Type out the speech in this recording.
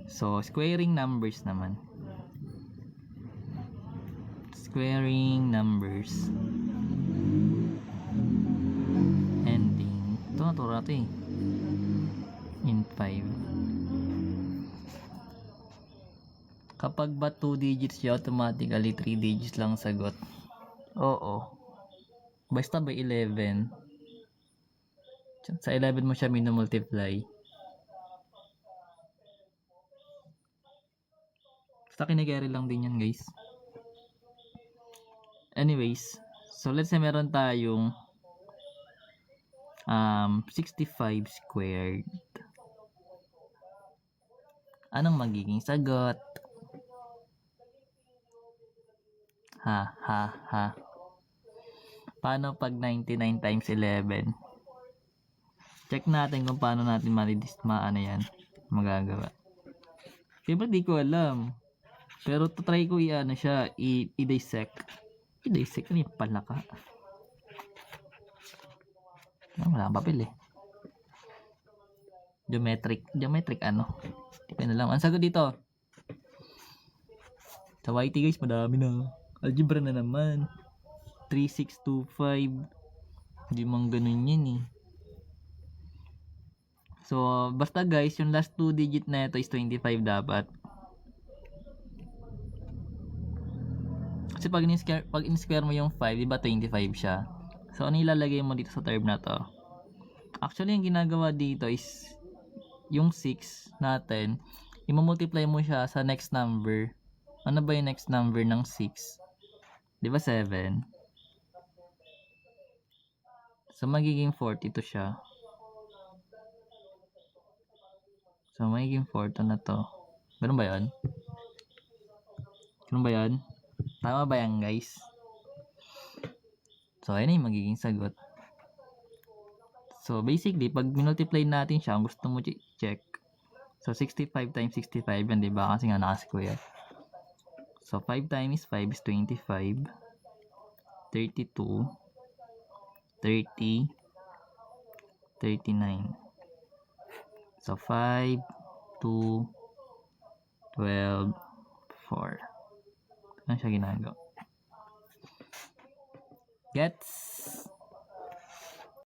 So, squaring numbers naman. Squaring numbers. Ending. Ito naturo natin eh. In 5. Kapag ba 2 digits siya, automatically 3 digits lang sagot. Oo. Basta by 11. Sa 11 mo siya minumultiply. Basta kinagari lang din yan, guys. Anyways, so let's say meron tayong 65 squared. Anong magiging sagot? Ha. Paano pag 99 times 11? Check natin kung paano natin maano yan. Magagawa. Siyempre di ko alam. Pero try ko i-ano siya, i-dissect. I-dissect ano yung palaka? Wala kang papel eh. Geometric ano? Di ko na lang. Ang sagot dito. Sa YT guys, madami na. Algebra na naman. 3625. Hindi mang ganun yan eh. So, basta guys, yung last 2 digit na ito is 25 dapat. Kasi pag in-square mo yung 5, diba 25 siya? So, ano ilalagay mo dito sa term na to? Actually, yung ginagawa dito is yung 6 natin, i-multiply mo siya sa next number. Ano ba yung next number ng 6? Diba 7? So, magiging 42 siya. So, magiging 42 na to. Ganun ba yun? Ganun ba yun? Tama ba yan, guys? So, ayun na yung magiging sagot. So, basically, pag multiply natin siya, gusto mo check. So, 65 times 65 yan, diba? Kasi nga naka-square. So, 5 times 5 is 25. 32. 30. 39. So, 5, 2, 12, 4. Ano siya ginagawa? Gets?